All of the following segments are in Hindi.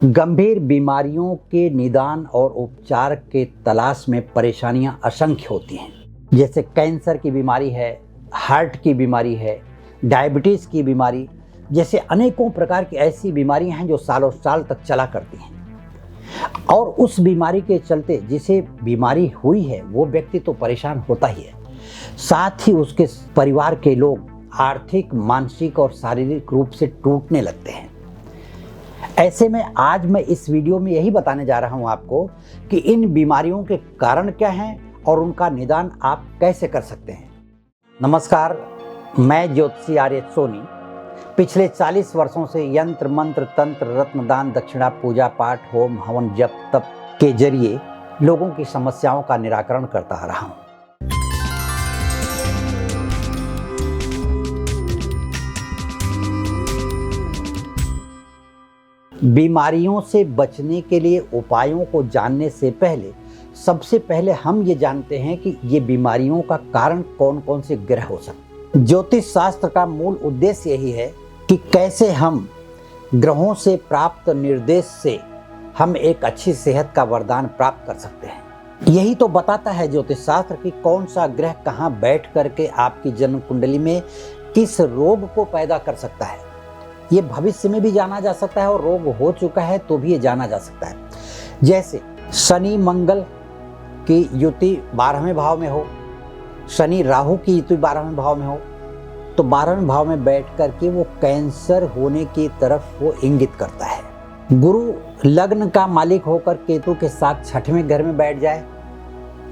गंभीर बीमारियों के निदान और उपचार के तलाश में परेशानियां असंख्य होती हैं। जैसे कैंसर की बीमारी है, हार्ट की बीमारी है, डायबिटीज़ की बीमारी, जैसे अनेकों प्रकार की ऐसी बीमारियां हैं जो सालों साल तक चला करती हैं। और उस बीमारी के चलते जिसे बीमारी हुई है वो व्यक्ति तो परेशान होता ही है, साथ ही उसके परिवार के लोग आर्थिक, मानसिक और शारीरिक रूप से टूटने लगते हैं। ऐसे में आज मैं इस वीडियो में यही बताने जा रहा हूं आपको कि इन बीमारियों के कारण क्या हैं और उनका निदान आप कैसे कर सकते हैं। नमस्कार, मैं ज्योतिषी आर्य सोनी पिछले 40 वर्षों से यंत्र, मंत्र, तंत्र, रत्नदान, दक्षिणा, पूजा पाठ, होम हवन, जप तप के जरिए लोगों की समस्याओं का निराकरण करता आ रहा हूँ। बीमारियों से बचने के लिए उपायों को जानने से पहले सबसे पहले हम ये जानते हैं कि ये बीमारियों का कारण कौन कौन से ग्रह हो सकते हैं। ज्योतिष शास्त्र का मूल उद्देश्य यही है कि कैसे हम ग्रहों से प्राप्त निर्देश से हम एक अच्छी सेहत का वरदान प्राप्त कर सकते हैं। यही तो बताता है ज्योतिष शास्त्र कि कौन सा ग्रह कहाँ बैठ करके आपकी जन्म कुंडली में किस रोग को पैदा कर सकता है। ये भविष्य में भी जाना जा सकता है और रोग हो चुका है तो भी ये जाना जा सकता है। जैसे शनि मंगल की युति 12वें भाव में हो, शनि राहु की युति 12वें भाव में हो, तो 12वें भाव में बैठ करके वो कैंसर होने की तरफ वो इंगित करता है। गुरु लग्न का मालिक होकर केतु के साथ 6वें घर में बैठ जाए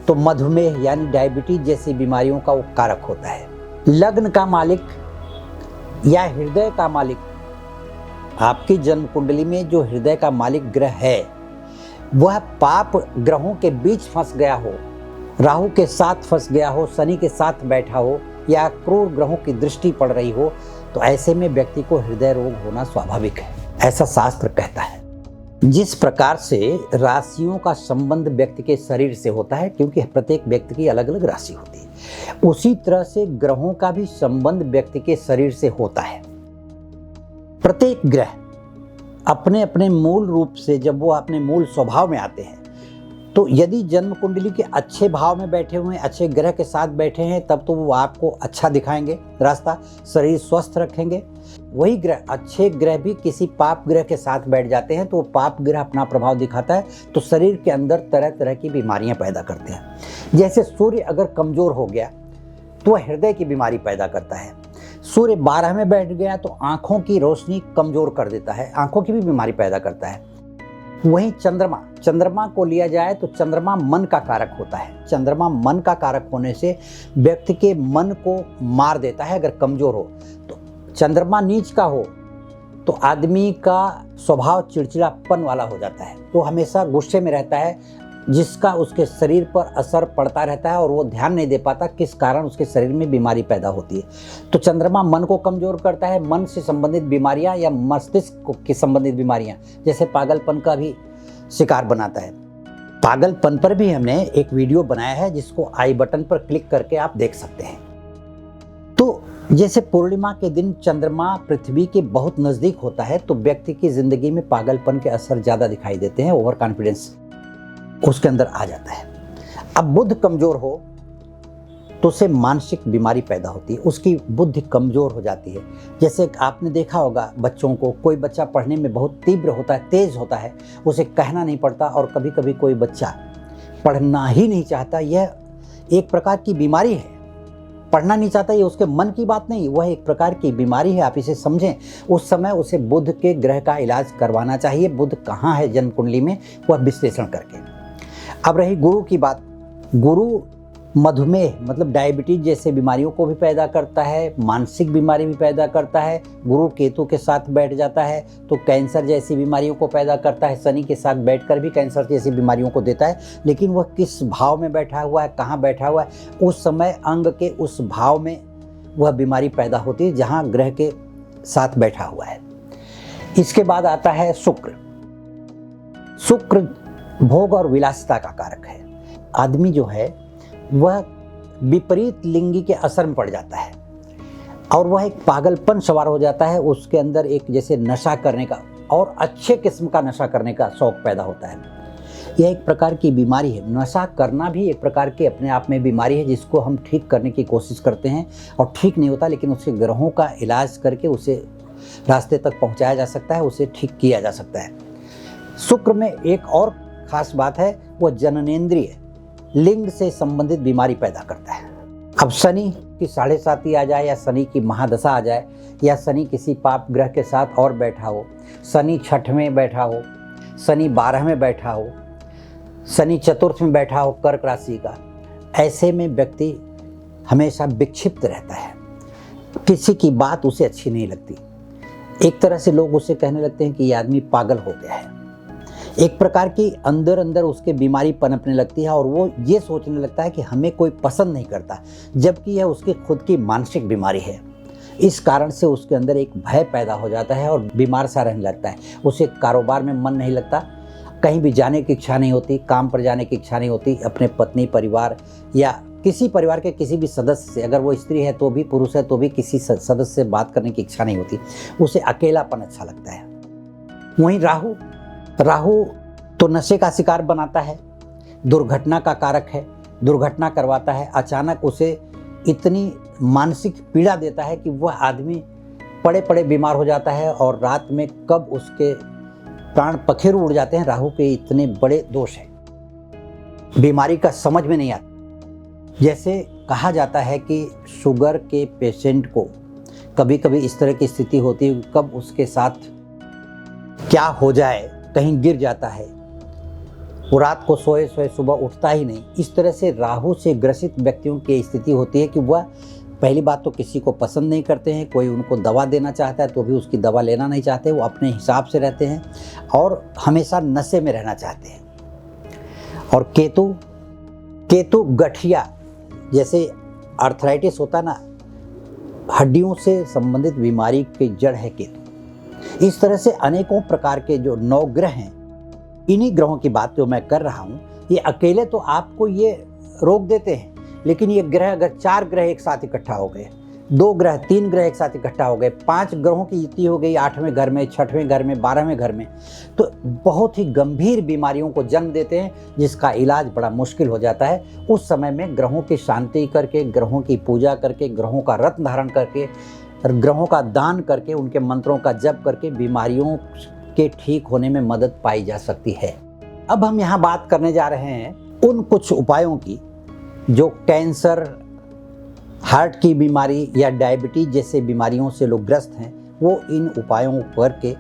तो मधुमेह यानी डायबिटीज जैसी बीमारियों का वो कारक होता है। लग्न का मालिक या हृदय का मालिक, आपकी जन्म कुंडली में जो हृदय का मालिक ग्रह है वह पाप ग्रहों के बीच फंस गया हो, राहु के साथ फंस गया हो, शनि के साथ बैठा हो या क्रूर ग्रहों की दृष्टि पड़ रही हो, तो ऐसे में व्यक्ति को हृदय रोग होना स्वाभाविक है, ऐसा शास्त्र कहता है। जिस प्रकार से राशियों का संबंध व्यक्ति के शरीर से होता है, क्योंकि प्रत्येक व्यक्ति की अलग अलग राशि होती है, उसी तरह से ग्रहों का भी संबंध व्यक्ति के शरीर से होता है। प्रत्येक ग्रह अपने अपने मूल रूप से जब वो अपने मूल स्वभाव में आते हैं, तो यदि जन्म कुंडली के अच्छे भाव में बैठे हुए हैं, अच्छे ग्रह के साथ बैठे हैं, तब तो वो आपको अच्छा दिखाएंगे रास्ता, शरीर स्वस्थ रखेंगे। वही ग्रह, अच्छे ग्रह भी किसी पाप ग्रह के साथ बैठ जाते हैं तो पाप ग्रह अपना प्रभाव दिखाता है, तो शरीर के अंदर तरह तरह की बीमारियां पैदा करते हैं। जैसे सूर्य अगर कमजोर हो गया तो वह हृदय की बीमारी पैदा करता है। सूर्य 12 में बैठ गया तो आंखों की रोशनी कमजोर कर देता है, आंखों की भी बीमारी पैदा करता है। वहीं चंद्रमा को लिया जाए तो चंद्रमा मन का कारक होता है। चंद्रमा मन का कारक होने से व्यक्ति के मन को मार देता है। अगर कमजोर हो तो चंद्रमा नीच का हो तो आदमी का स्वभाव चिड़चिड़ापन वाला हो जाता है, तो हमेशा गुस्से में रहता है, जिसका उसके शरीर पर असर पड़ता रहता है और वो ध्यान नहीं दे पाता किस कारण उसके शरीर में बीमारी पैदा होती है। तो चंद्रमा मन को कमजोर करता है। मन से संबंधित बीमारियां या मस्तिष्क की संबंधित बीमारियां जैसे पागलपन का भी शिकार बनाता है। पागलपन पर भी हमने एक वीडियो बनाया है जिसको आई बटन पर क्लिक करके आप देख सकते हैं। तो जैसे पूर्णिमा के दिन चंद्रमा पृथ्वी के बहुत नजदीक होता है तो व्यक्ति की जिंदगी में पागलपन के असर ज्यादा दिखाई देते हैं, ओवर कॉन्फिडेंस उसके अंदर आ जाता है। अब बुध कमजोर हो तो उसे मानसिक बीमारी पैदा होती है, उसकी बुद्धि कमजोर हो जाती है। जैसे आपने देखा होगा बच्चों को, कोई बच्चा पढ़ने में बहुत तीव्र होता है, तेज होता है, उसे कहना नहीं पड़ता, और कभी कभी कोई बच्चा पढ़ना ही नहीं चाहता। यह एक प्रकार की बीमारी है। पढ़ना नहीं चाहता ये उसके मन की बात नहीं, वह एक प्रकार की बीमारी है, आप इसे समझें। उस समय उसे बुध के ग्रह का इलाज करवाना चाहिए। बुध कहाँ है जन्म कुंडली में, वह विश्लेषण करके। अब रही गुरु की बात। गुरु मधुमेह मतलब डायबिटीज जैसे बीमारियों को भी पैदा करता है, मानसिक बीमारी भी पैदा करता है। गुरु केतु के साथ बैठ जाता है तो कैंसर जैसी बीमारियों को पैदा करता है। शनि के साथ बैठकर भी कैंसर जैसी बीमारियों को देता है। लेकिन वह किस भाव में बैठा हुआ है, कहाँ बैठा हुआ है, उस समय अंग के उस भाव में वह बीमारी पैदा होती है जहाँ ग्रह के साथ बैठा हुआ है। इसके बाद आता है शुक्र। शुक्र भोग और विलासिता का कारक है। आदमी जो है वह विपरीत लिंगी के असर में पड़ जाता है और वह एक पागलपन सवार हो जाता है, उसके अंदर एक जैसे नशा करने का और अच्छे किस्म का नशा करने का शौक पैदा होता है। यह एक प्रकार की बीमारी है। नशा करना भी एक प्रकार की अपने आप में बीमारी है, जिसको हम ठीक करने की कोशिश करते हैं और ठीक नहीं होता, लेकिन उसके ग्रहों का इलाज करके उसे रास्ते तक पहुंचाया जा सकता है, उसे ठीक किया जा सकता है। शुक्र में एक और खास बात है, वो जननेंद्रिय लिंग से संबंधित बीमारी पैदा करता है। अब शनि की 7.5 आ जाए, या शनि की महादशा आ जाए, या शनि किसी पाप ग्रह के साथ और बैठा हो, शनि 6 में बैठा हो, शनि 12 में बैठा हो, शनि चतुर्थ में बैठा हो कर्क राशि का, ऐसे में व्यक्ति हमेशा विक्षिप्त रहता है। किसी की बात उसे अच्छी नहीं लगती। एक तरह से लोग उसे कहने लगते हैं कि ये आदमी पागल हो गया है। एक प्रकार की अंदर अंदर उसके बीमारी पनपने लगती है और वो ये सोचने लगता है कि हमें कोई पसंद नहीं करता, जबकि यह उसकी खुद की मानसिक बीमारी है। इस कारण से उसके अंदर एक भय पैदा हो जाता है और बीमार सा रहने लगता है। उसे कारोबार में मन नहीं लगता, कहीं भी जाने की इच्छा नहीं होती, काम पर जाने की इच्छा नहीं होती, अपने पत्नी परिवार या किसी परिवार के किसी भी सदस्य से, अगर वो स्त्री है तो भी, पुरुष है तो भी, किसी सदस्य से बात करने की इच्छा नहीं होती। उसे अकेलापन अच्छा लगता है। वहीं राहु तो नशे का शिकार बनाता है, दुर्घटना का कारक है, दुर्घटना करवाता है। अचानक उसे इतनी मानसिक पीड़ा देता है कि वह आदमी पड़े पड़े बीमार हो जाता है और रात में कब उसके प्राण पखेरु उड़ जाते हैं। राहु के इतने बड़े दोष हैं, बीमारी का समझ में नहीं आता। जैसे कहा जाता है कि शुगर के पेशेंट को कभी कभी इस तरह की स्थिति होती है, कब उसके साथ क्या हो जाए, कहीं गिर जाता है, वो रात को सोए सोए सुबह उठता ही नहीं। इस तरह से राहु से ग्रसित व्यक्तियों की स्थिति होती है कि वह पहली बात तो किसी को पसंद नहीं करते हैं, कोई उनको दवा देना चाहता है तो भी उसकी दवा लेना नहीं चाहते, वो अपने हिसाब से रहते हैं और हमेशा नशे में रहना चाहते हैं। और केतु गठिया, जैसे आर्थराइटिस होता ना, हड्डियों से संबंधित बीमारी की जड़ है केतु। इस तरह से अनेकों प्रकार के जो 9 ग्रह हैं, इन्हीं ग्रहों की बात जो मैं कर रहा हूँ, ये अकेले तो आपको ये रोक देते हैं, लेकिन ये ग्रह अगर 4 ग्रह एक साथ इकट्ठा हो गए, 2 ग्रह 3 ग्रह एक साथ इकट्ठा हो गए, 5 ग्रहों की युति हो गई 8वें घर में, 6वें घर में, 12वें घर में, तो बहुत ही गंभीर बीमारियों को जन्म देते हैं, जिसका इलाज बड़ा मुश्किल हो जाता है। उस समय में ग्रहों की शांति करके, ग्रहों की पूजा करके, ग्रहों का रत्न धारण करके, ग्रहों का दान करके, उनके मंत्रों का जप करके बीमारियों के ठीक होने में मदद पाई जा सकती है। अब हम यहाँ बात करने जा रहे हैं उन कुछ उपायों की जो कैंसर, हार्ट की बीमारी या डायबिटीज जैसे बीमारियों से लोग ग्रस्त हैं, वो इन उपायों करके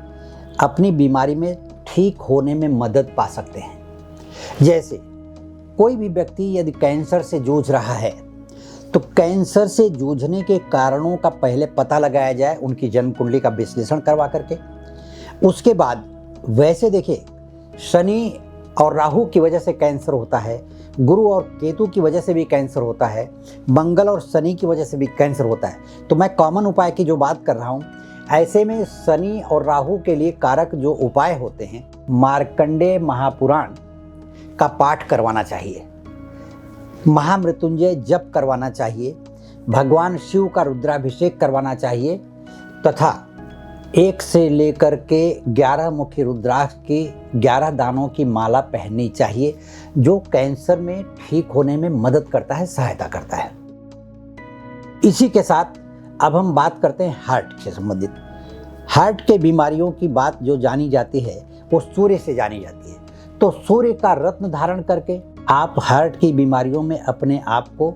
अपनी बीमारी में ठीक होने में मदद पा सकते हैं। जैसे कोई भी व्यक्ति यदि कैंसर से जूझ रहा है तो कैंसर से जूझने के कारणों का पहले पता लगाया जाए, उनकी जन्म कुंडली का विश्लेषण करवा करके। उसके बाद वैसे देखिए, शनि और राहु की वजह से कैंसर होता है, गुरु और केतु की वजह से भी कैंसर होता है, मंगल और शनि की वजह से भी कैंसर होता है। तो मैं कॉमन उपाय की जो बात कर रहा हूँ, ऐसे में शनि और राहु के लिए कारक जो उपाय होते हैं, मार्कंडेय महापुराण का पाठ करवाना चाहिए, महामृत्युंजय जप करवाना चाहिए, भगवान शिव का रुद्राभिषेक करवाना चाहिए, तथा 1 से लेकर के 11 मुखी रुद्राक्ष की 11 दानों की माला पहननी चाहिए, जो कैंसर में ठीक होने में मदद करता है, सहायता करता है। इसी के साथ अब हम बात करते हैं हार्ट से संबंधित। हार्ट के बीमारियों की बात जो जानी जाती है वो सूर्य से जानी जाती है। तो सूर्य का रत्न धारण करके आप हार्ट की बीमारियों में अपने आप को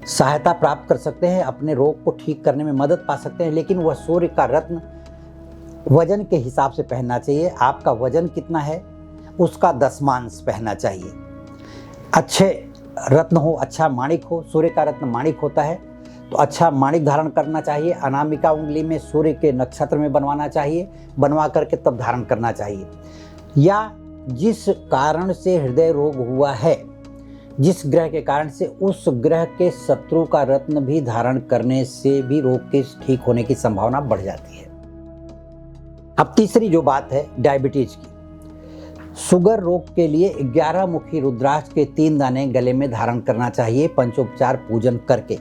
सहायता प्राप्त कर सकते हैं, अपने रोग को ठीक करने में मदद पा सकते हैं। लेकिन वह सूर्य का रत्न वजन के हिसाब से पहनना चाहिए। आपका वजन कितना है उसका 10मांश पहनना चाहिए। अच्छे रत्न हो, अच्छा माणिक हो, सूर्य का रत्न माणिक होता है, तो अच्छा माणिक धारण करना चाहिए। अनामिका उंगली में सूर्य के नक्षत्र में बनवाना चाहिए, बनवा करके तब धारण करना चाहिए। या जिस कारण से हृदय रोग हुआ है, जिस ग्रह के कारण से, उस ग्रह के शत्रु का रत्न भी धारण करने से भी रोग के ठीक होने की संभावना बढ़ जाती है। अब तीसरी जो बात है डायबिटीज की। शुगर रोग के लिए 11 मुखी रुद्राक्ष के 3 दाने गले में धारण करना चाहिए, पंचोपचार पूजन करके,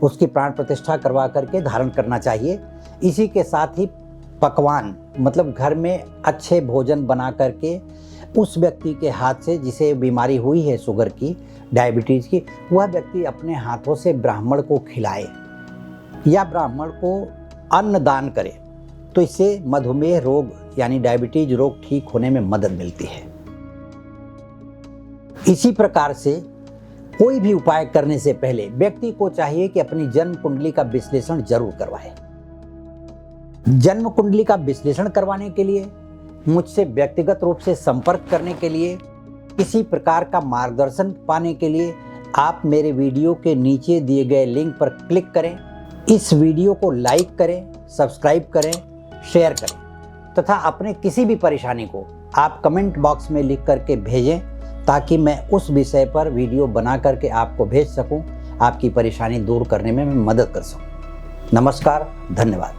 उसकी प्राण प्रतिष्ठा करवा करके धारण करना चाहिए। इसी के साथ ही पकवान मतलब घर में अच्छे भोजन बना करके उस व्यक्ति के हाथ से जिसे बीमारी हुई है शुगर की, डायबिटीज़ की, वह व्यक्ति अपने हाथों से ब्राह्मण को खिलाए या ब्राह्मण को अन्न दान करे, तो इससे मधुमेह रोग यानी डायबिटीज रोग ठीक होने में मदद मिलती है। इसी प्रकार से कोई भी उपाय करने से पहले व्यक्ति को चाहिए कि अपनी जन्म कुंडली का विश्लेषण जरूर करवाए। जन्म कुंडली का विश्लेषण करवाने के लिए मुझसे व्यक्तिगत रूप से संपर्क करने के लिए, किसी प्रकार का मार्गदर्शन पाने के लिए आप मेरे वीडियो के नीचे दिए गए लिंक पर क्लिक करें। इस वीडियो को लाइक करें, सब्सक्राइब करें, शेयर करें तथा अपने किसी भी परेशानी को आप कमेंट बॉक्स में लिख करके भेजें, ताकि मैं उस विषय पर वीडियो बना करके आपको भेज सकूं, आपकी परेशानी दूर करने में मैं मदद कर सकूं। नमस्कार, धन्यवाद।